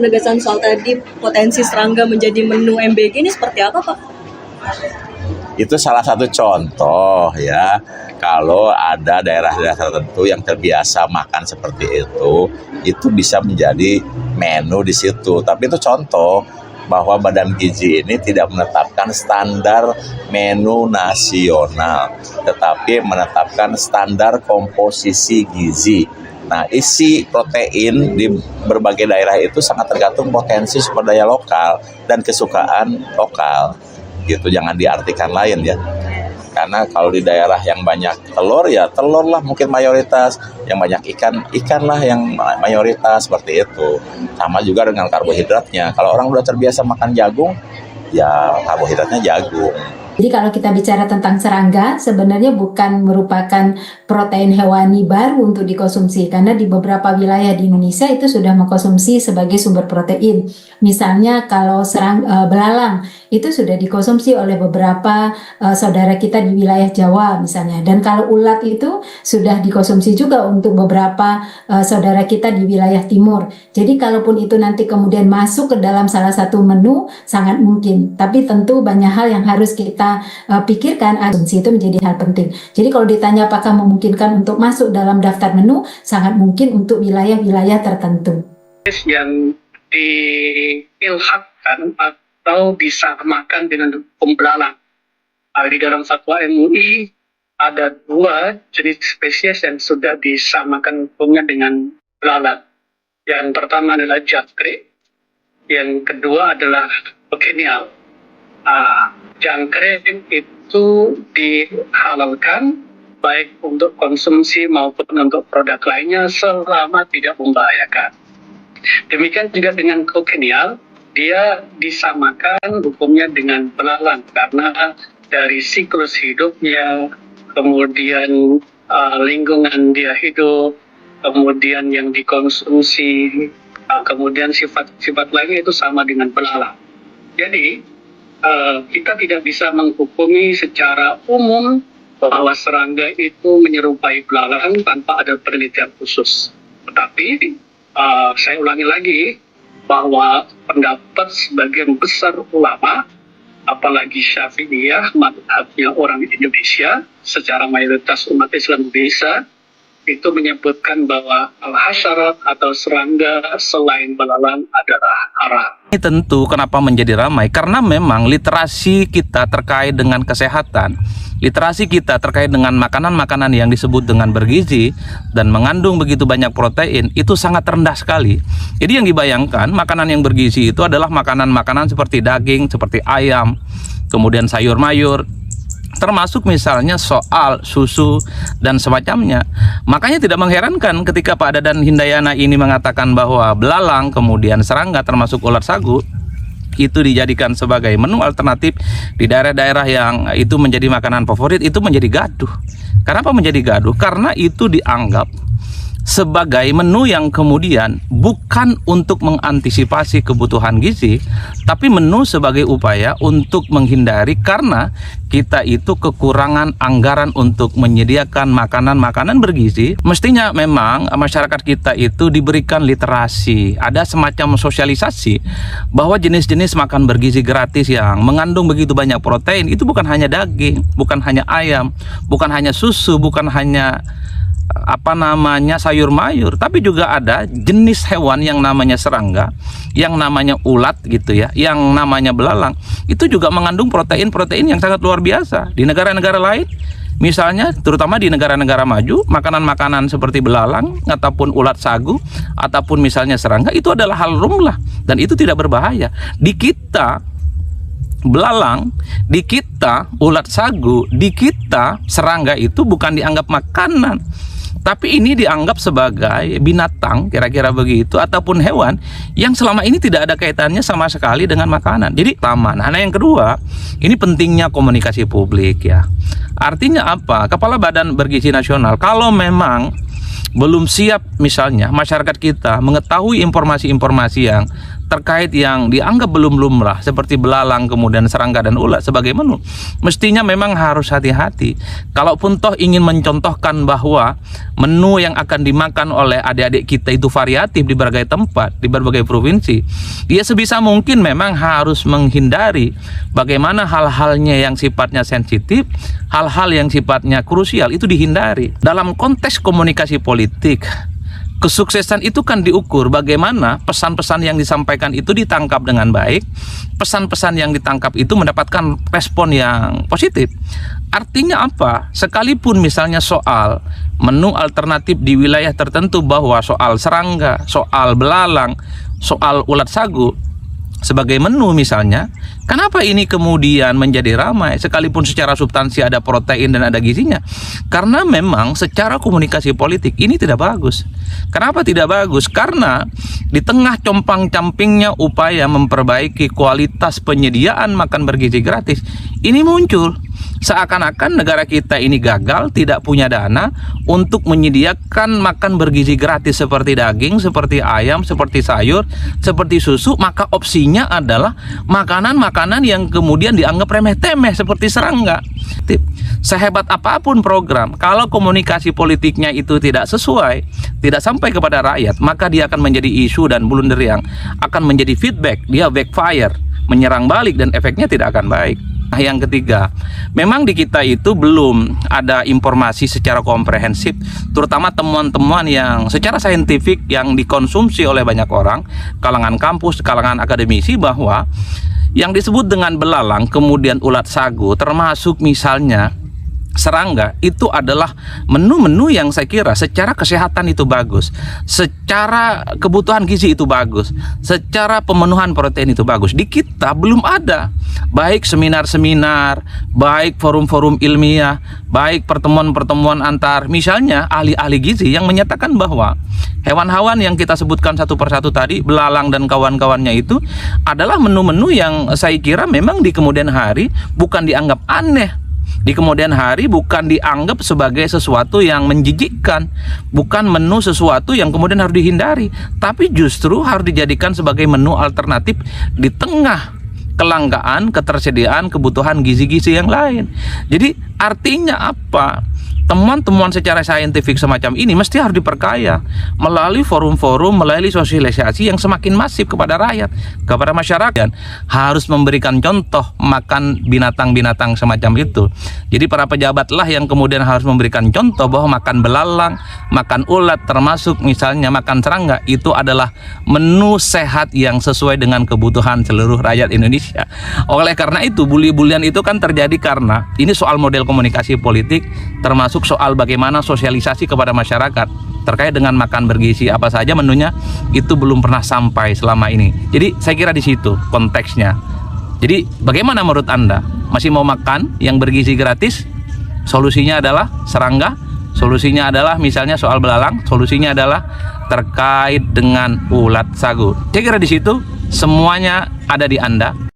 penegasan soal tadi potensi serangga menjadi menu MBG ini seperti apa, Pak? Itu salah satu contoh ya, kalau ada daerah-daerah tertentu yang terbiasa makan seperti itu bisa menjadi menu di situ. Tapi itu contoh bahwa Badan Gizi ini tidak menetapkan standar menu nasional, tetapi menetapkan standar komposisi gizi. Nah, isi protein di berbagai daerah itu sangat tergantung potensi sumber daya lokal dan kesukaan lokal. Gitu, jangan diartikan lain ya. Karena kalau di daerah yang banyak telur, ya telur lah mungkin mayoritas. Yang banyak ikan lah yang mayoritas, seperti itu. Sama juga dengan karbohidratnya. Kalau orang udah terbiasa makan jagung, ya karbohidratnya jagung. Jadi kalau kita bicara tentang serangga, sebenarnya bukan merupakan protein hewani baru untuk dikonsumsi, karena di beberapa wilayah di Indonesia itu sudah mengkonsumsi sebagai sumber protein. Misalnya kalau belalang itu sudah dikonsumsi oleh beberapa saudara kita di wilayah Jawa misalnya. Dan kalau ulat itu sudah dikonsumsi juga untuk beberapa saudara kita di wilayah timur. Jadi kalaupun itu nanti kemudian masuk ke dalam salah satu menu, sangat mungkin. Tapi tentu banyak hal yang harus kita pikirkan, asumsi itu menjadi hal penting. Jadi kalau ditanya apakah memungkinkan untuk masuk dalam daftar menu, sangat mungkin untuk wilayah-wilayah tertentu. Yang diilhamkan atau disamakan dengan hukum belalang. Di dalam fatwa MUI ada 2 jenis spesies yang sudah disamakan hukumnya dengan belalang. Yang pertama adalah jangkrik, yang kedua adalah bokenial. Jangkrik itu dihalalkan baik untuk konsumsi maupun untuk produk lainnya selama tidak membahayakan. Demikian juga dengan kokenial, dia disamakan hukumnya dengan belalang karena dari siklus hidupnya, kemudian lingkungan dia hidup, kemudian yang dikonsumsi, kemudian sifat-sifat lainnya itu sama dengan belalang. Jadi kita tidak bisa menghukumi secara umum bahwa serangga itu menyerupai belalang tanpa ada penelitian khusus. Tetapi saya ulangi lagi bahwa pendapat sebagian besar ulama, apalagi Syafi'iyah, mazhabnya orang Indonesia, secara mayoritas umat Islam Indonesia, itu menyebutkan bahwa al-hasyarat atau serangga selain belalang adalah haram. Ini tentu kenapa menjadi ramai, karena memang literasi kita terkait dengan kesehatan, literasi kita terkait dengan makanan-makanan yang disebut dengan bergizi dan mengandung begitu banyak protein itu sangat rendah sekali. Jadi yang dibayangkan makanan yang bergizi itu adalah makanan-makanan seperti daging, seperti ayam, kemudian sayur mayur, termasuk misalnya soal susu dan semacamnya. Makanya tidak mengherankan ketika Pak Dadan Hindayana ini mengatakan bahwa belalang, kemudian serangga termasuk ulat sagu itu dijadikan sebagai menu alternatif di daerah-daerah yang itu menjadi makanan favorit, itu menjadi gaduh. Kenapa menjadi gaduh? Karena itu dianggap sebagai menu yang kemudian bukan untuk mengantisipasi kebutuhan gizi, tapi menu sebagai upaya untuk menghindari, karena kita itu kekurangan anggaran untuk menyediakan makanan-makanan bergizi. Mestinya memang masyarakat kita itu diberikan literasi, ada semacam sosialisasi bahwa jenis-jenis makan bergizi gratis yang mengandung begitu banyak protein itu bukan hanya daging, bukan hanya ayam, bukan hanya susu, bukan hanya sayur mayur, tapi juga ada jenis hewan yang namanya serangga, yang namanya ulat gitu ya, yang namanya belalang, itu juga mengandung protein-protein yang sangat luar biasa. Di negara-negara lain misalnya, terutama di negara-negara maju, makanan-makanan seperti belalang ataupun ulat sagu ataupun misalnya serangga itu adalah hal lumrah dan itu tidak berbahaya. Di kita belalang, di kita ulat sagu, di kita serangga itu bukan dianggap makanan, tapi ini dianggap sebagai binatang, kira-kira begitu, ataupun hewan yang selama ini tidak ada kaitannya sama sekali dengan makanan. Jadi taman. Nah, yang kedua, ini pentingnya komunikasi publik ya. Artinya apa? Kepala Badan Bergizi Nasional kalau memang belum siap misalnya masyarakat kita mengetahui informasi-informasi yang terkait yang dianggap belum lumrah seperti belalang, kemudian serangga dan ulat sebagai menu, mestinya memang harus hati-hati. Kalaupun toh ingin mencontohkan bahwa menu yang akan dimakan oleh adik-adik kita itu variatif di berbagai tempat, di berbagai provinsi, ya sebisa mungkin memang harus menghindari bagaimana hal-halnya yang sifatnya sensitif, hal-hal yang sifatnya krusial itu dihindari. Dalam konteks komunikasi politik, kesuksesan itu kan diukur bagaimana pesan-pesan yang disampaikan itu ditangkap dengan baik, pesan-pesan yang ditangkap itu mendapatkan respon yang positif. Artinya apa? Sekalipun misalnya soal menu alternatif di wilayah tertentu, bahwa soal serangga, soal belalang, soal ulat sagu sebagai menu misalnya, kenapa ini kemudian menjadi ramai sekalipun secara substansi ada protein dan ada gizinya? Karena memang secara komunikasi politik ini tidak bagus. Kenapa tidak bagus? Karena di tengah compang-campingnya upaya memperbaiki kualitas penyediaan makan bergizi gratis, ini muncul seakan-akan negara kita ini gagal, tidak punya dana untuk menyediakan makan bergizi gratis seperti daging, seperti ayam, seperti sayur, seperti susu. Maka opsinya adalah makanan-makanan yang kemudian dianggap remeh-temeh seperti serangga. Sehebat apapun program, kalau komunikasi politiknya itu tidak sesuai, tidak sampai kepada rakyat, maka dia akan menjadi isu dan blunder yang akan menjadi feedback, dia backfire, menyerang balik, dan efeknya tidak akan baik. Nah, yang ketiga, memang di kita itu belum ada informasi secara komprehensif, terutama temuan-temuan yang secara saintifik yang dikonsumsi oleh banyak orang, kalangan kampus, kalangan akademisi, bahwa yang disebut dengan belalang, kemudian ulat sagu, termasuk misalnya serangga, itu adalah menu-menu yang saya kira secara kesehatan itu bagus, secara kebutuhan gizi itu bagus, secara pemenuhan protein itu bagus. Di kita belum ada, baik seminar-seminar, baik forum-forum ilmiah, baik pertemuan-pertemuan antar misalnya ahli-ahli gizi yang menyatakan bahwa hewan-hewan yang kita sebutkan satu persatu tadi, belalang dan kawan-kawannya, itu adalah menu-menu yang saya kira memang di kemudian hari bukan dianggap aneh, di kemudian hari bukan dianggap sebagai sesuatu yang menjijikkan, bukan menu sesuatu yang kemudian harus dihindari, tapi justru harus dijadikan sebagai menu alternatif di tengah kelangkaan, ketersediaan, kebutuhan gizi-gizi yang lain. Jadi artinya apa? Temuan-temuan secara saintifik semacam ini mesti harus diperkaya melalui forum-forum, melalui sosialisasi yang semakin masif kepada rakyat, kepada masyarakat. Harus memberikan contoh makan binatang-binatang semacam itu. Jadi para pejabatlah yang kemudian harus memberikan contoh bahwa makan belalang, makan ulat, termasuk misalnya makan serangga, itu adalah menu sehat yang sesuai dengan kebutuhan seluruh rakyat Indonesia. Oleh karena itu, bully-bulian itu kan terjadi karena ini soal model komunikasi politik, termasuk soal bagaimana sosialisasi kepada masyarakat terkait dengan makan bergizi apa saja menunya, itu belum pernah sampai selama ini. Jadi saya kira di situ konteksnya. Jadi bagaimana menurut Anda? Masih mau makan yang bergizi gratis? Solusinya adalah serangga, solusinya adalah misalnya soal belalang, solusinya adalah terkait dengan ulat sagu. Saya kira di situ semuanya ada di Anda.